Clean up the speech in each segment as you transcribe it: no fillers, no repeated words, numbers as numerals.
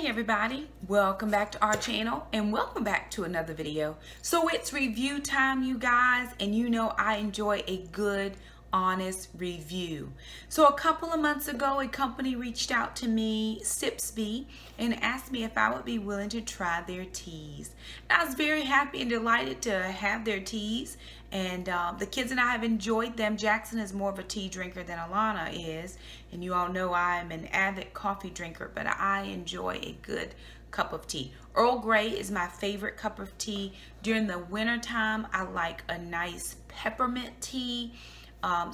Hey everybody, welcome back to our channel and welcome back to another video. So it's review time, you guys, and you know I enjoy a good, honest review. So a couple of months ago, a company reached out to me, Sipsby, and asked me if I would be willing to try their teas. And I was very happy and delighted to have their teas, and the kids and I have enjoyed them. Jackson is more of a tea drinker than Alana is, and you all know I am an avid coffee drinker, but I enjoy a good cup of tea. Earl Grey is my favorite cup of tea. During the winter time, I like a nice peppermint tea.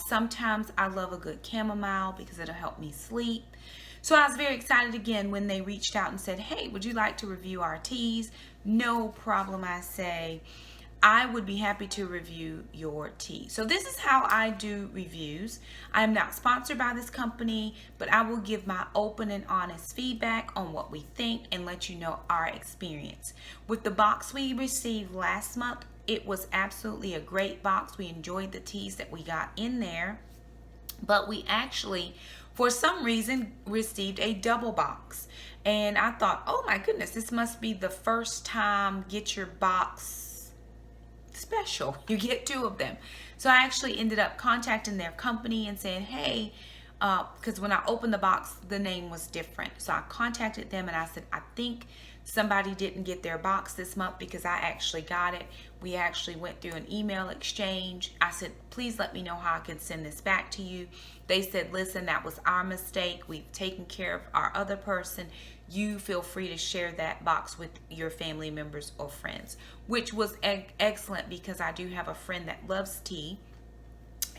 Sometimes I love a good chamomile because it'll help me sleep. So I was very excited again when they reached out and said, hey, would you like to review our teas? No problem, I say. I would be happy to review your tea. So this is how I do reviews. I am not sponsored by this company, but I will give my open and honest feedback on what we think and let you know our experience. With the box we received last month, it was absolutely a great box. We enjoyed the teas that we got in there, but we actually, for some reason, received a double box. And I thought, oh my goodness, this must be the first time get your box special. You get two of them. So I actually ended up contacting their company and saying, hey, because when I opened the box, the name was different. So I contacted them and I said, I think somebody didn't get their box this month because I actually got it. We actually went through an email exchange. I said, please let me know how I can send this back to you. They said, listen, that was our mistake. We've taken care of our other person. You feel free to share that box with your family members or friends, which was excellent because I do have a friend that loves tea.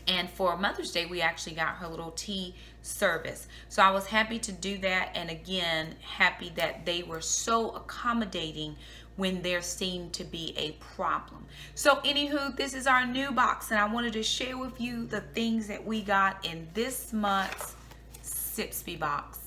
And for Mother's Day, we actually got her little tea service. So I was happy to do that. And again, happy that they were so accommodating when there seemed to be a problem. So anywho, this is our new box. And I wanted to share with you the things that we got in this month's Sipsby box.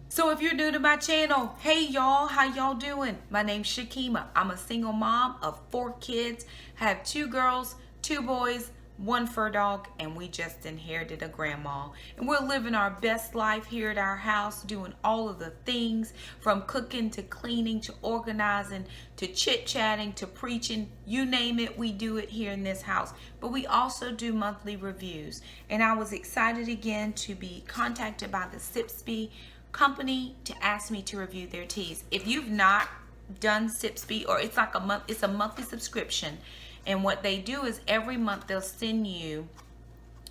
So if you're new to my channel, hey y'all, how y'all doing? My name's Shakema. I'm a single mom of 4 kids. I have 2 girls, 2 boys, 1 fur dog, and we just inherited a grandma. And we're living our best life here at our house, doing all of the things from cooking to cleaning to organizing to chit-chatting to preaching. You name it, we do it here in this house. But we also do monthly reviews. And I was excited again to be contacted by the Sipsby company to ask me to review their teas. If you've not done Sipsby, or it's like a month, it's a monthly subscription. And what they do is every month they'll send you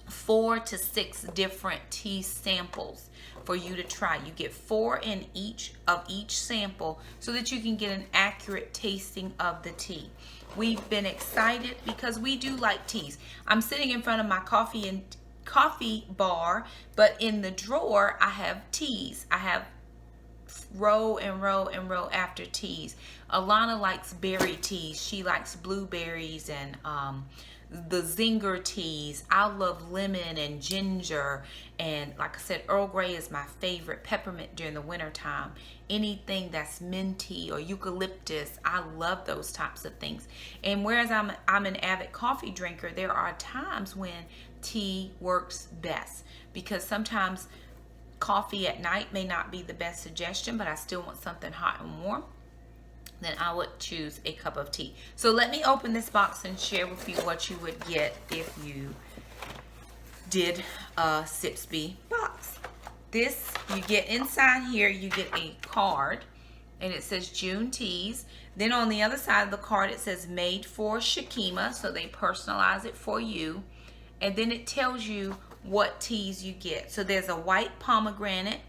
4 to 6 different tea samples for you to try. You get 4 in each sample so that you can get an accurate tasting of the tea. We've been excited because we do like teas. I'm sitting in front of my coffee bar, but in the drawer I have teas. I have row and row and row after teas. Alana likes berry teas. She likes blueberries and the zinger teas. I love lemon and ginger, and like I said, Earl Grey is my favorite. Peppermint during the winter time. Anything that's minty or eucalyptus, I love those types of things. And whereas I'm an avid coffee drinker, there are times when tea works best because sometimes coffee at night may not be the best suggestion, but I still want something hot and warm. Then I would choose a cup of tea. So let me open this box and share with you what you would get if you did a Sipsby box. This, you get inside here, you get a card and it says June teas. Then on the other side of the card it says made for Shakema, so they personalize it for you. And then it tells you what teas you get. So there's a white pomegranate,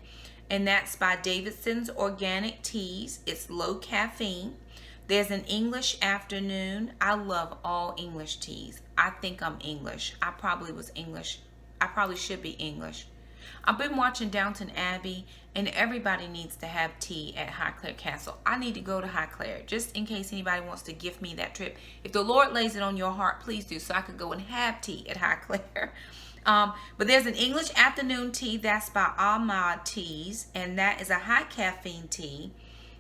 and that's by Davidson's Organic Teas. It's low caffeine. There's an English afternoon. I love all English teas. I think I'm English. I probably was English. I probably should be English. I've been watching Downton Abbey, and everybody needs to have tea at Highclere Castle. I need to go to Highclere, just in case anybody wants to gift me that trip. If the Lord lays it on your heart, please do, so I could go and have tea at Highclere. But there's an English afternoon tea that's by Ahmad Teas, and that is a high caffeine tea.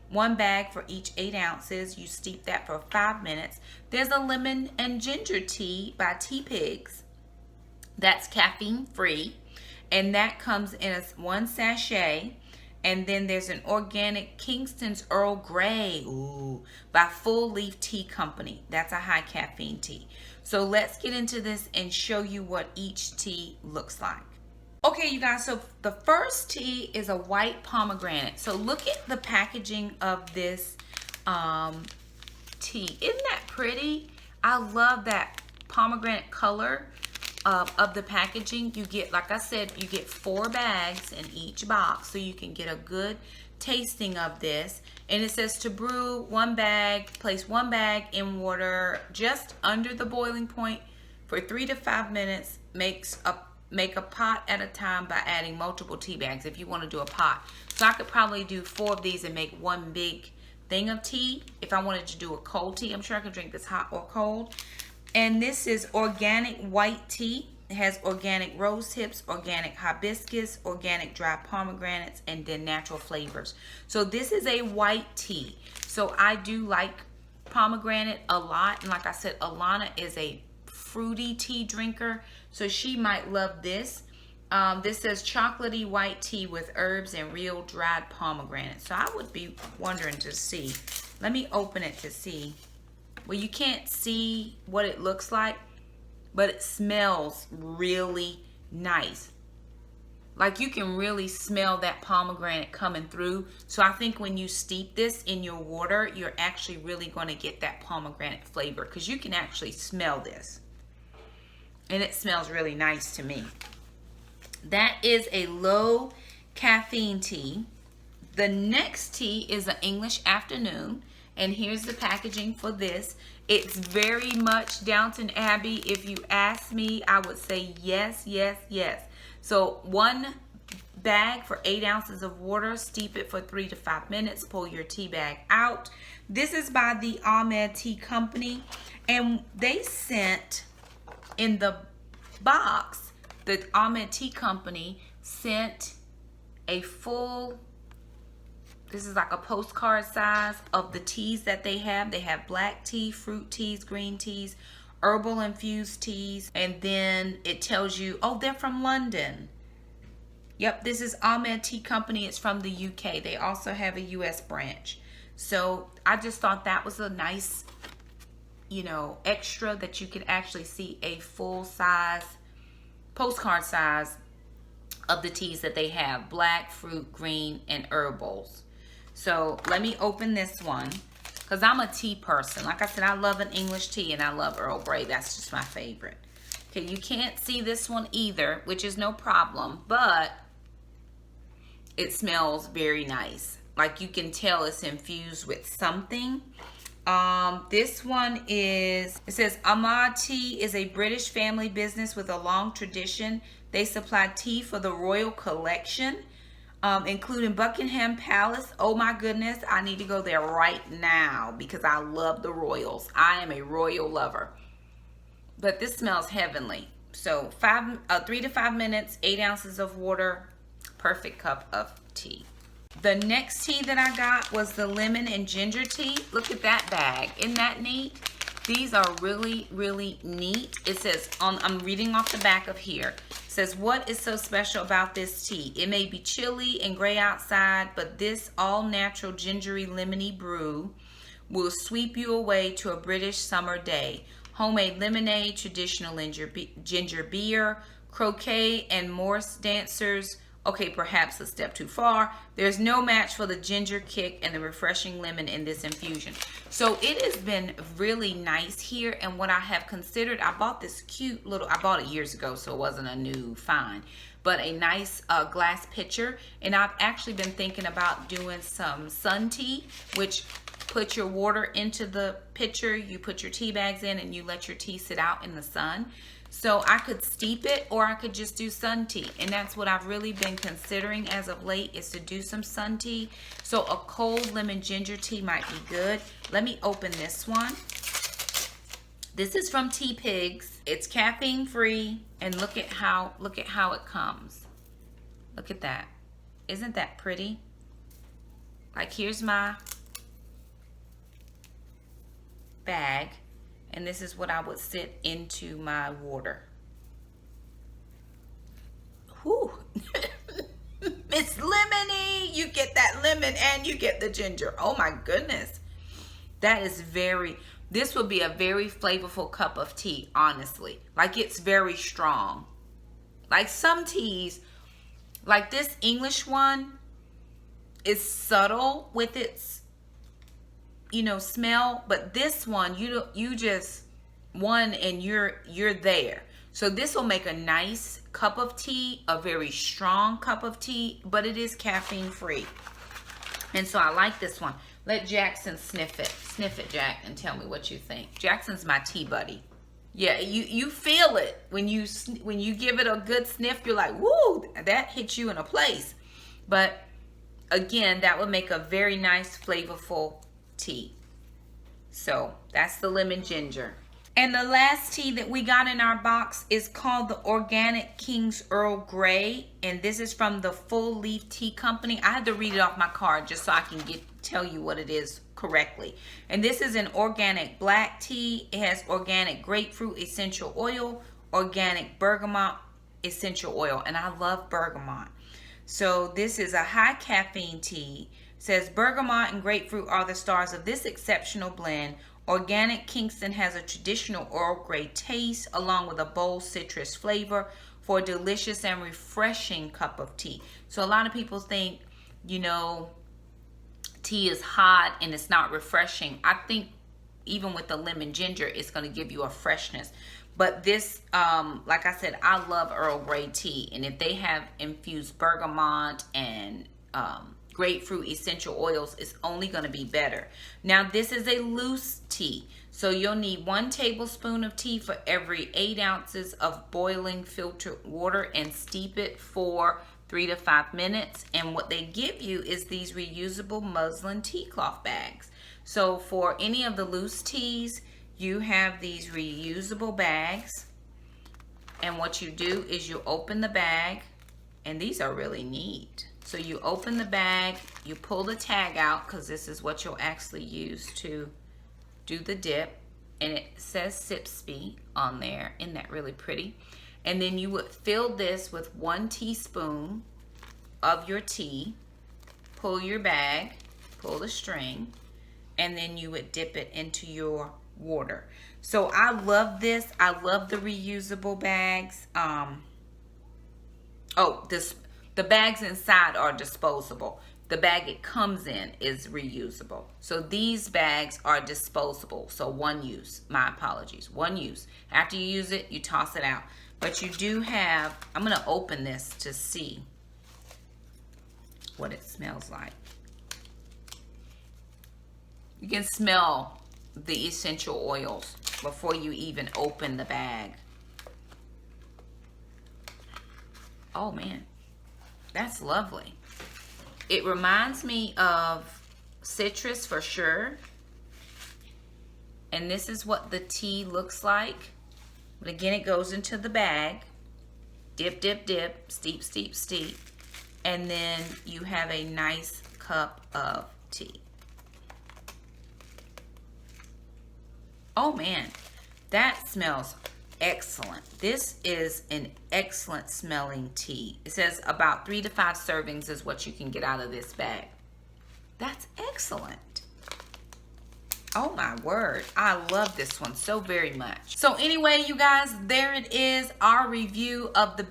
1 bag for each 8 ounces. You steep that for 5 minutes. There's a lemon and ginger tea by Tea Pigs. That's caffeine free, and that comes in a 1 sachet. And then there's an organic Kingston's Earl Grey, ooh, by Full Leaf Tea Company. That's a high caffeine tea. So let's get into this and show you what each tea looks like. Okay, you guys, so the first tea is a white pomegranate. So look at the packaging of this tea. Isn't that pretty? I love that pomegranate color of the packaging. You get, like I said, you get 4 bags in each box, so you can get a good tasting of this. And it says to brew 1 bag, place 1 bag in water just under the boiling point for 3 to 5 minutes. Make a pot at a time by adding multiple tea bags if you want to do a pot. So I could probably do 4 of these and make 1 big thing of tea. If I wanted to do a cold tea, I'm sure I could drink this hot or cold. And this is organic white tea. It has organic rose hips, organic hibiscus, organic dry pomegranates, and then natural flavors. So this is a white tea. So I do like pomegranate a lot. And like I said, Alana is a fruity tea drinker, so she might love this. This says chocolatey white tea with herbs and real dried pomegranates. So I would be wondering to see. Let me open it to see. Well, you can't see what it looks like, but it smells really nice. Like you can really smell that pomegranate coming through. So I think when you steep this in your water, you're actually really going to get that pomegranate flavor, because you can actually smell this. And it smells really nice to me. That is a low caffeine tea. The next tea is an English afternoon. And here's the packaging for this. It's very much Downton Abbey. If you ask me, I would say yes, yes, yes. So 1 bag for 8 ounces of water. Steep it for 3 to 5 minutes. Pull your tea bag out. This is by the Ahmed Tea Company. And they sent in the box, the Ahmed Tea Company sent a full, this is like a postcard size of the teas that they have. They have black tea, fruit teas, green teas, herbal infused teas, and then it tells you, oh, they're from London. Yep, this is Ahmed Tea Company. It's from the UK. They also have a US branch. So I just thought that was a nice, you know, extra, that you could actually see a full size, postcard size of the teas that they have. Black, fruit, green, and herbals. So let me open this one, because I'm a tea person. Like I said, I love an English tea, and I love Earl Grey. That's just my favorite. Okay, you can't see this one either, which is no problem, but it smells very nice. Like you can tell it's infused with something. This one is, it says Ahmed Tea is a British family business with a long tradition. They supply tea for the royal collection, including Buckingham Palace. Oh my goodness, I need to go there right now because I love the royals. I am a royal lover. But this smells heavenly. So 3 to 5 minutes, 8 ounces of water, perfect cup of tea. The next tea that I got was the lemon and ginger tea. Look at that bag. Isn't that neat? These are really, really neat. It says, I'm reading off the back of here. It says, what is so special about this tea? It may be chilly and gray outside, but this all-natural gingery lemony brew will sweep you away to a British summer day. Homemade lemonade, traditional ginger beer, croquet, and Morse dancers. Okay, perhaps a step too far. There's no match for the ginger kick and the refreshing lemon in this infusion. So it has been really nice here. And what I have considered, I bought this cute little, I bought it years ago, so it wasn't a new find, but a nice glass pitcher. And I've actually been thinking about doing some sun tea, which put your water into the pitcher, you put your tea bags in, and you let your tea sit out in the sun. So I could steep it, or I could just do sun tea. And that's what I've really been considering as of late, is to do some sun tea. So a cold lemon ginger tea might be good. Let me open this one. This is from Tea Pigs. It's caffeine free, and look at how it comes. Look at that. Isn't that pretty? Like, here's my bag. And this is what I would sit into my water. Whew. It's lemony. You get that lemon and you get the ginger. Oh my goodness. That is this would be a very flavorful cup of tea, honestly. Like, it's very strong. Like some teas, like this English one is subtle with its, smell, but this one, you just and you're there. So this will make a nice cup of tea, a very strong cup of tea, but it is caffeine free. And so I like this one. Let Jackson sniff it. Sniff it, Jack, and tell me what you think. Jackson's my tea buddy. Yeah, you feel it when you give it a good sniff. You're like, woo, that hits you in a place. But again, that would make a very nice, flavorful tea. So that's the lemon ginger. And the last tea that we got in our box is called the Organic King's Earl Grey. And this is from the Full Leaf Tea Company. I had to read it off my card just so I can tell you what it is correctly. And this is an organic black tea. It has organic grapefruit essential oil, organic bergamot essential oil. And I love bergamot. So this is a high caffeine tea. It says bergamot and grapefruit are the stars of this exceptional blend. Organic Kingston has a traditional Earl Grey taste along with a bold citrus flavor for a delicious and refreshing cup of tea. So a lot of people think, tea is hot and it's not refreshing. I think even with the lemon ginger, it's going to give you a freshness. But this, like I said, I love Earl Grey tea. And if they have infused bergamot and grapefruit essential oils, it's only going to be better. Now, this is a loose tea. So you'll need 1 tablespoon of tea for every 8 ounces of boiling filtered water and steep it for 3 to 5 minutes. And what they give you is these reusable muslin tea cloth bags. So for any of the loose teas, you have these reusable bags. And what you do is you open the bag, and these are really neat. So you open the bag, you pull the tag out, because this is what you'll actually use to do the dip. And it says sipsby on there. Isn't that really pretty? And then you would fill this with 1 teaspoon of your tea, pull your bag, pull the string, and then you would dip it into your water. So I love this. I love the reusable bags. The bags inside are disposable. The bag it comes in is reusable. So these bags are disposable. So 1 use. My apologies. 1 use. After you use it, you toss it out. But you do have, I'm going to open this to see what it smells like. You can smell the essential oils before you even open the bag. Oh man. That's lovely. It reminds me of citrus for sure. And this is what the tea looks like. But again, it goes into the bag. Dip, dip, dip. Steep, steep, steep. And then you have a nice cup of tea. Oh man, that smells excellent. This is an excellent smelling tea. It says about 3 to 5 servings is what you can get out of this bag. That's excellent. Oh my word. I love this one so very much. So anyway, you guys, there it is. Our review of the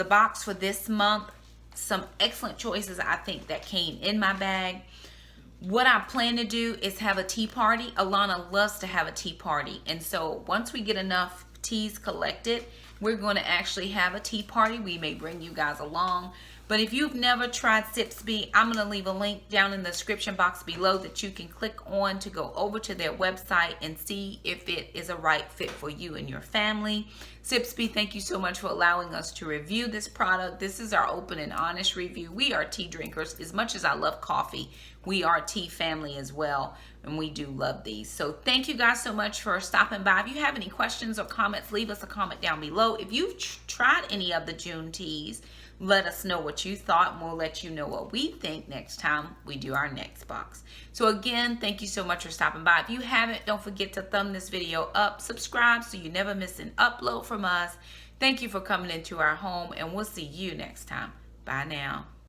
box for this month. Some excellent choices, I think, that came in my bag. What I plan to do is have a tea party. Alana loves to have a tea party. And so once we get enough teas collected, we're going to actually have a tea party. We may bring you guys along. But if you've never tried sipsby, I'm going to leave a link down in the description box below that you can click on to go over to their website and see if it is a right fit for you and your family. Sipsby, thank you so much for allowing us to review this product. This is our open and honest review. We are tea drinkers. As much as I love coffee, we are tea family as well, and we do love these. So thank you guys so much for stopping by. If you have any questions or comments, leave us a comment down below. If you've tried any of the June teas, let us know what you thought, and we'll let you know what we think next time we do our next box. So again, thank you so much for stopping by. If you haven't, don't forget to thumb this video up, subscribe so you never miss an upload from us. Thank you for coming into our home, and we'll see you next time. Bye now.